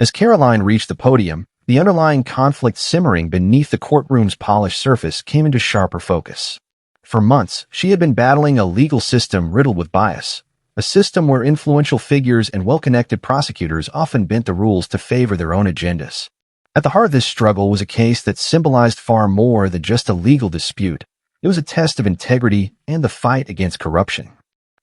As Caroline reached the podium, the underlying conflict simmering beneath the courtroom's polished surface came into sharper focus. For months, she had been battling a legal system riddled with bias, a system where influential figures and well-connected prosecutors often bent the rules to favor their own agendas. At the heart of this struggle was a case that symbolized far more than just a legal dispute. It was a test of integrity and the fight against corruption.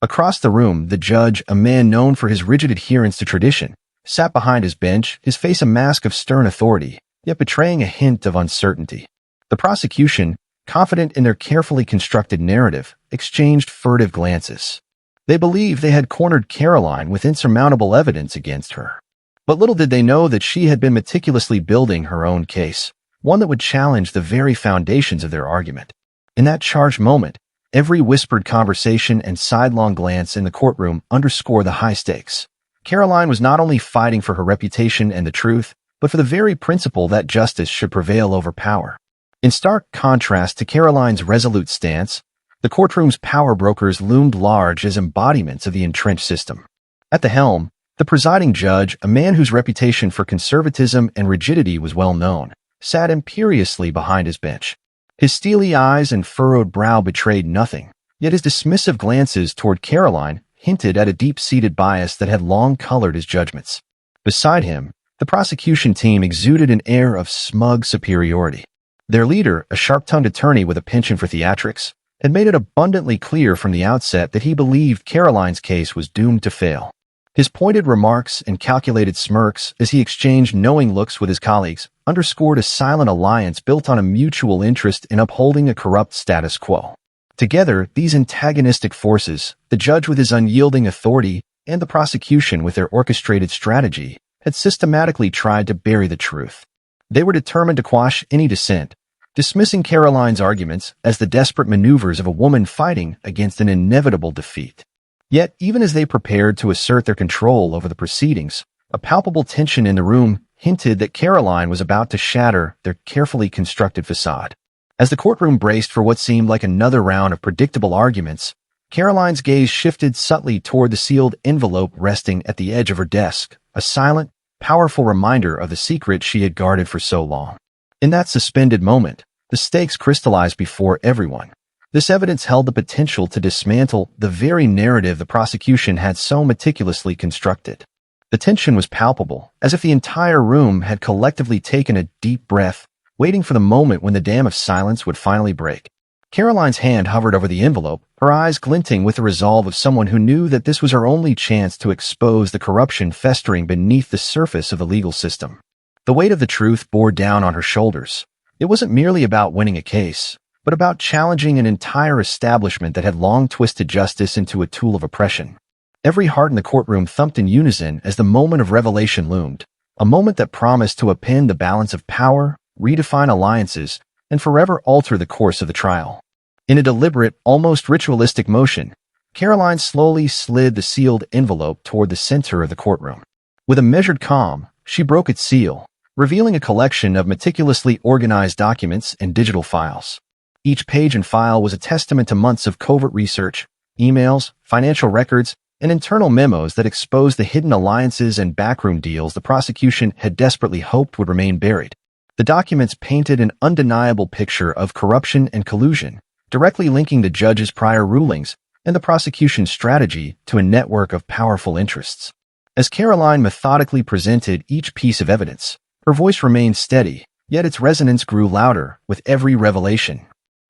Across the room, the judge, a man known for his rigid adherence to tradition, sat behind his bench, his face a mask of stern authority, yet betraying a hint of uncertainty. The prosecution, confident in their carefully constructed narrative, exchanged furtive glances. They believed they had cornered Caroline with insurmountable evidence against her. But little did they know that she had been meticulously building her own case, one that would challenge the very foundations of their argument. In that charged moment, every whispered conversation and sidelong glance in the courtroom underscored the high stakes. Caroline was not only fighting for her reputation and the truth, but for the very principle that justice should prevail over power. In stark contrast to Caroline's resolute stance, the courtroom's power brokers loomed large as embodiments of the entrenched system. At the helm, the presiding judge, a man whose reputation for conservatism and rigidity was well known, sat imperiously behind his bench. His steely eyes and furrowed brow betrayed nothing, yet his dismissive glances toward Caroline hinted at a deep-seated bias that had long colored his judgments. Beside him, the prosecution team exuded an air of smug superiority. Their leader, a sharp-tongued attorney with a penchant for theatrics, had made it abundantly clear from the outset that he believed Caroline's case was doomed to fail. His pointed remarks and calculated smirks as he exchanged knowing looks with his colleagues underscored a silent alliance built on a mutual interest in upholding a corrupt status quo. Together, these antagonistic forces, the judge with his unyielding authority and the prosecution with their orchestrated strategy, had systematically tried to bury the truth. They were determined to quash any dissent, dismissing Caroline's arguments as the desperate maneuvers of a woman fighting against an inevitable defeat. Yet, even as they prepared to assert their control over the proceedings, a palpable tension in the room hinted that Caroline was about to shatter their carefully constructed facade. As the courtroom braced for what seemed like another round of predictable arguments, Caroline's gaze shifted subtly toward the sealed envelope resting at the edge of her desk, a silent, powerful reminder of the secret she had guarded for so long. In that suspended moment, the stakes crystallized before everyone. This evidence held the potential to dismantle the very narrative the prosecution had so meticulously constructed. The tension was palpable, as if the entire room had collectively taken a deep breath, waiting for the moment when the dam of silence would finally break. Caroline's hand hovered over the envelope, her eyes glinting with the resolve of someone who knew that this was her only chance to expose the corruption festering beneath the surface of the legal system. The weight of the truth bore down on her shoulders. It wasn't merely about winning a case, but about challenging an entire establishment that had long twisted justice into a tool of oppression. Every heart in the courtroom thumped in unison as the moment of revelation loomed, a moment that promised to upend the balance of power, redefine alliances, and forever alter the course of the trial. In a deliberate, almost ritualistic motion, Caroline slowly slid the sealed envelope toward the center of the courtroom. With a measured calm, she broke its seal, revealing a collection of meticulously organized documents and digital files. Each page and file was a testament to months of covert research, emails, financial records, and internal memos that exposed the hidden alliances and backroom deals the prosecution had desperately hoped would remain buried. The documents painted an undeniable picture of corruption and collusion, directly linking the judge's prior rulings and the prosecution's strategy to a network of powerful interests. As Caroline methodically presented each piece of evidence, her voice remained steady, yet its resonance grew louder with every revelation.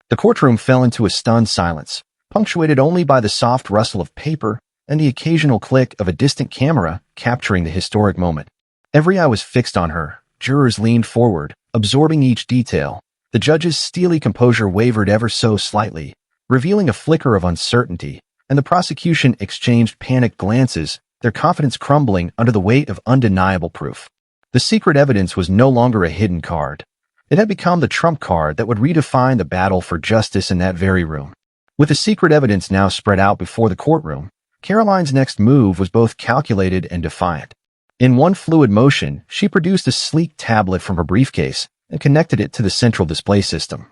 The courtroom fell into a stunned silence, punctuated only by the soft rustle of paper and the occasional click of a distant camera capturing the historic moment. Every eye was fixed on her. Jurors leaned forward, absorbing each detail. The judge's steely composure wavered ever so slightly, revealing a flicker of uncertainty, and the prosecution exchanged panicked glances, their confidence crumbling under the weight of undeniable proof. The secret evidence was no longer a hidden card. It had become the trump card that would redefine the battle for justice in that very room. With the secret evidence now spread out before the courtroom, Caroline's next move was both calculated and defiant. In one fluid motion, she produced a sleek tablet from her briefcase and connected it to the central display system.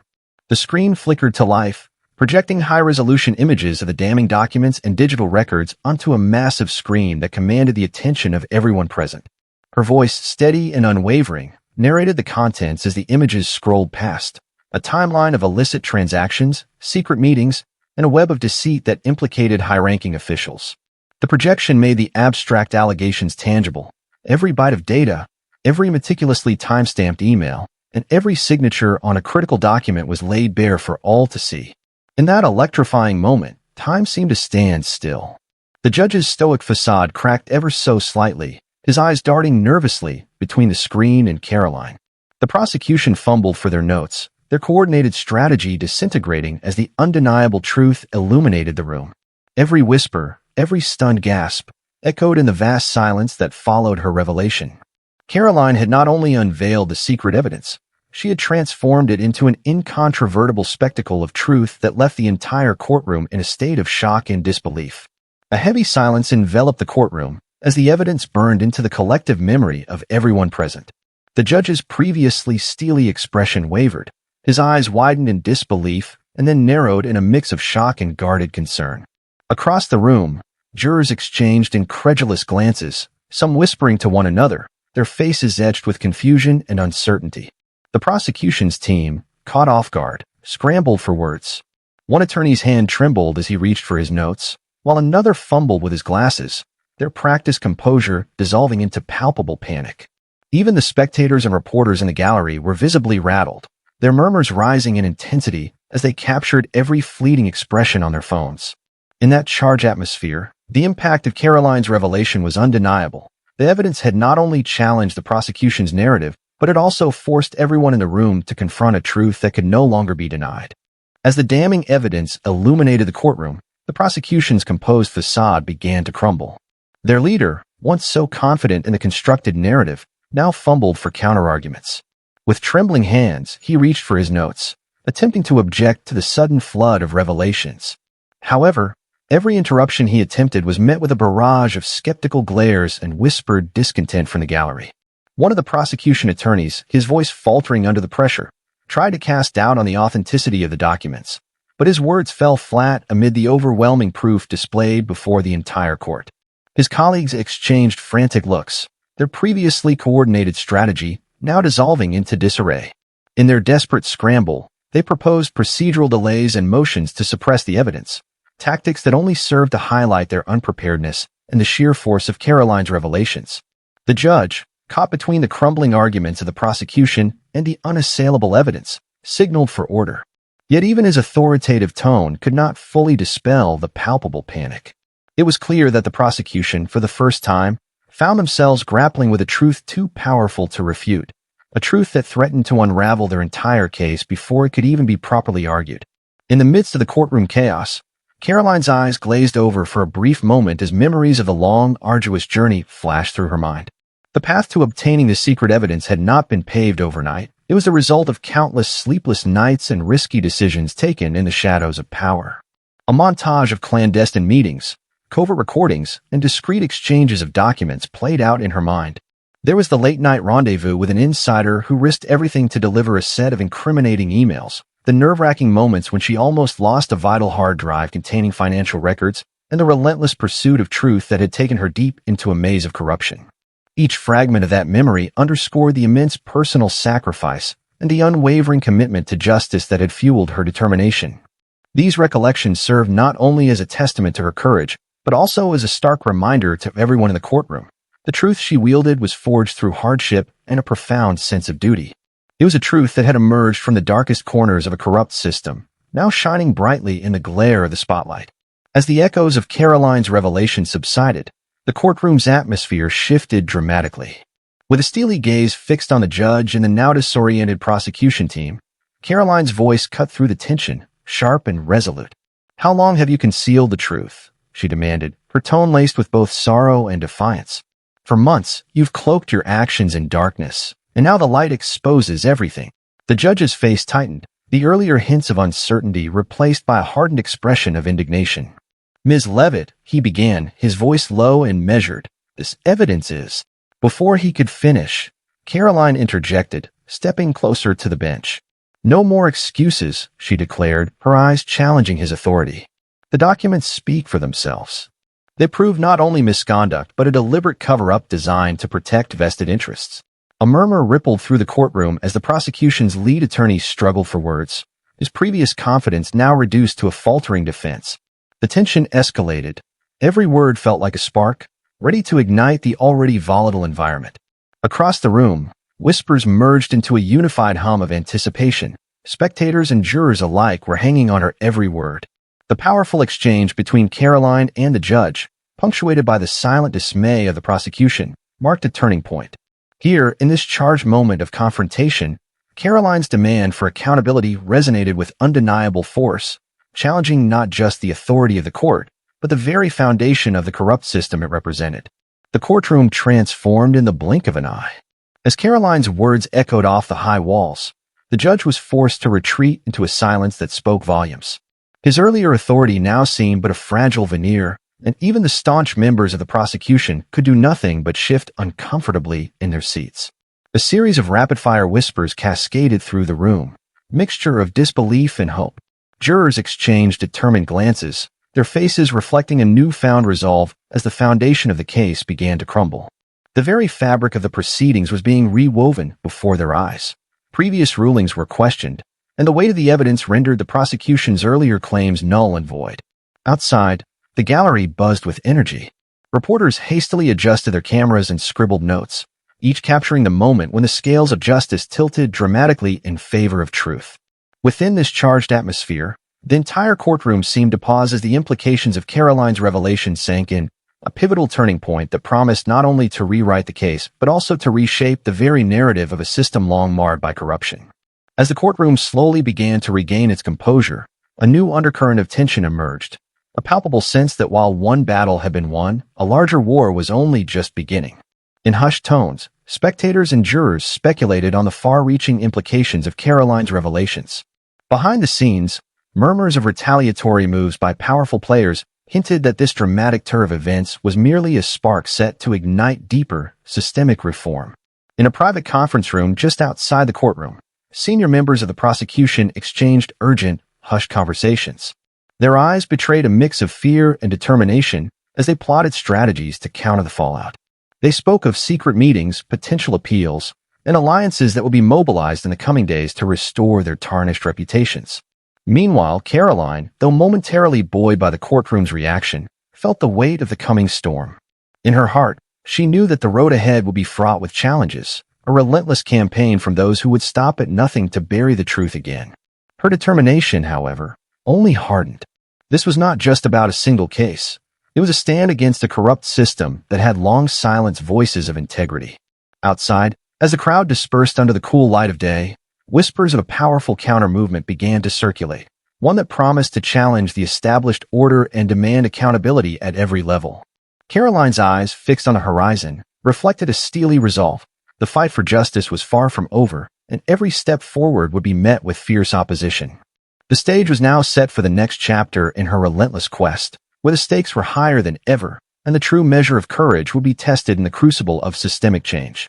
The screen flickered to life, projecting high-resolution images of the damning documents and digital records onto a massive screen that commanded the attention of everyone present. Her voice, steady and unwavering, narrated the contents as the images scrolled past. A timeline of illicit transactions, secret meetings, and a web of deceit that implicated high-ranking officials. The projection made the abstract allegations tangible. Every byte of data, every meticulously time-stamped email, and every signature on a critical document was laid bare for all to see. In that electrifying moment, time seemed to stand still. The judge's stoic facade cracked ever so slightly, his eyes darting nervously between the screen and Karoline. The prosecution fumbled for their notes, their coordinated strategy disintegrating as the undeniable truth illuminated the room. Every whisper, every stunned gasp, echoed in the vast silence that followed her revelation. Karoline had not only unveiled the secret evidence, she had transformed it into an incontrovertible spectacle of truth that left the entire courtroom in a state of shock and disbelief. A heavy silence enveloped the courtroom as the evidence burned into the collective memory of everyone present. The judge's previously steely expression wavered. His eyes widened in disbelief and then narrowed in a mix of shock and guarded concern. Across the room, jurors exchanged incredulous glances, some whispering to one another, their faces etched with confusion and uncertainty. The prosecution's team, caught off guard, scrambled for words. One attorney's hand trembled as he reached for his notes, while another fumbled with his glasses, their practiced composure dissolving into palpable panic. Even the spectators and reporters in the gallery were visibly rattled, their murmurs rising in intensity as they captured every fleeting expression on their phones. In that charged atmosphere, the impact of Karoline's revelation was undeniable. The evidence had not only challenged the prosecution's narrative, but it also forced everyone in the room to confront a truth that could no longer be denied. As the damning evidence illuminated the courtroom, the prosecution's composed facade began to crumble. Their leader, once so confident in the constructed narrative, now fumbled for counterarguments. With trembling hands, he reached for his notes, attempting to object to the sudden flood of revelations. However, every interruption he attempted was met with a barrage of skeptical glares and whispered discontent from the gallery. One of the prosecution attorneys, his voice faltering under the pressure, tried to cast doubt on the authenticity of the documents, but his words fell flat amid the overwhelming proof displayed before the entire court. His colleagues exchanged frantic looks, their previously coordinated strategy now dissolving into disarray. In their desperate scramble, they proposed procedural delays and motions to suppress the evidence, tactics that only served to highlight their unpreparedness and the sheer force of Karoline's revelations. The judge, caught between the crumbling arguments of the prosecution and the unassailable evidence, signaled for order. Yet even his authoritative tone could not fully dispel the palpable panic. It was clear that the prosecution, for the first time, found themselves grappling with a truth too powerful to refute, a truth that threatened to unravel their entire case before it could even be properly argued. In the midst of the courtroom chaos, Karoline's eyes glazed over for a brief moment as memories of the long, arduous journey flashed through her mind. The path to obtaining the secret evidence had not been paved overnight. It was the result of countless sleepless nights and risky decisions taken in the shadows of power. A montage of clandestine meetings, covert recordings, and discreet exchanges of documents played out in her mind. There was the late-night rendezvous with an insider who risked everything to deliver a set of incriminating emails, the nerve-wracking moments when she almost lost a vital hard drive containing financial records, and the relentless pursuit of truth that had taken her deep into a maze of corruption. Each fragment of that memory underscored the immense personal sacrifice and the unwavering commitment to justice that had fueled her determination. These recollections served not only as a testament to her courage, but also as a stark reminder to everyone in the courtroom. The truth she wielded was forged through hardship and a profound sense of duty. It was a truth that had emerged from the darkest corners of a corrupt system, now shining brightly in the glare of the spotlight. As the echoes of Karoline's revelation subsided, the courtroom's atmosphere shifted dramatically. With a steely gaze fixed on the judge and the now disoriented prosecution team, Karoline's voice cut through the tension, sharp and resolute. "How long have you concealed the truth?" she demanded, her tone laced with both sorrow and defiance. "For months, you've cloaked your actions in darkness, and now the light exposes everything." The judge's face tightened, the earlier hints of uncertainty replaced by a hardened expression of indignation. "Ms. Leavitt," he began, his voice low and measured, "this evidence is—" Before he could finish, Karoline interjected, stepping closer to the bench. "No more excuses," she declared, her eyes challenging his authority. "The documents speak for themselves." They proved not only misconduct, but a deliberate cover-up designed to protect vested interests. A murmur rippled through the courtroom as the prosecution's lead attorney struggled for words, his previous confidence now reduced to a faltering defense. The tension escalated. Every word felt like a spark, ready to ignite the already volatile environment. Across the room, whispers merged into a unified hum of anticipation. Spectators and jurors alike were hanging on her every word. The powerful exchange between Karoline and the judge, punctuated by the silent dismay of the prosecution, marked a turning point. Here, in this charged moment of confrontation, Karoline's demand for accountability resonated with undeniable force, challenging not just the authority of the court, but the very foundation of the corrupt system it represented. The courtroom transformed in the blink of an eye. As Karoline's words echoed off the high walls, the judge was forced to retreat into a silence that spoke volumes. His earlier authority now seemed but a fragile veneer, and even the staunch members of the prosecution could do nothing but shift uncomfortably in their seats. A series of rapid-fire whispers cascaded through the room, mixture of disbelief and hope. Jurors exchanged determined glances, their faces reflecting a newfound resolve as the foundation of the case began to crumble. The very fabric of the proceedings was being rewoven before their eyes. Previous rulings were questioned, and the weight of the evidence rendered the prosecution's earlier claims null and void. Outside, the gallery buzzed with energy. Reporters hastily adjusted their cameras and scribbled notes, each capturing the moment when the scales of justice tilted dramatically in favor of truth. Within this charged atmosphere, the entire courtroom seemed to pause as the implications of Karoline's revelation sank in, a pivotal turning point that promised not only to rewrite the case, but also to reshape the very narrative of a system long marred by corruption. As the courtroom slowly began to regain its composure, a new undercurrent of tension emerged, a palpable sense that while one battle had been won, a larger war was only just beginning. In hushed tones, spectators and jurors speculated on the far-reaching implications of Karoline's revelations. Behind the scenes, murmurs of retaliatory moves by powerful players hinted that this dramatic turn of events was merely a spark set to ignite deeper, systemic reform. In a private conference room just outside the courtroom, senior members of the prosecution exchanged urgent, hushed conversations. Their eyes betrayed a mix of fear and determination as they plotted strategies to counter the fallout. They spoke of secret meetings, potential appeals, and alliances that would be mobilized in the coming days to restore their tarnished reputations. Meanwhile, Karoline, though momentarily buoyed by the courtroom's reaction, felt the weight of the coming storm. In her heart, she knew that the road ahead would be fraught with challenges, a relentless campaign from those who would stop at nothing to bury the truth again. Her determination, however, only hardened. This was not just about a single case. It was a stand against a corrupt system that had long silenced voices of integrity. Outside, as the crowd dispersed under the cool light of day, whispers of a powerful counter-movement began to circulate, one that promised to challenge the established order and demand accountability at every level. Karoline's eyes, fixed on the horizon, reflected a steely resolve. The fight for justice was far from over, and every step forward would be met with fierce opposition. The stage was now set for the next chapter in her relentless quest, where the stakes were higher than ever, and the true measure of courage would be tested in the crucible of systemic change.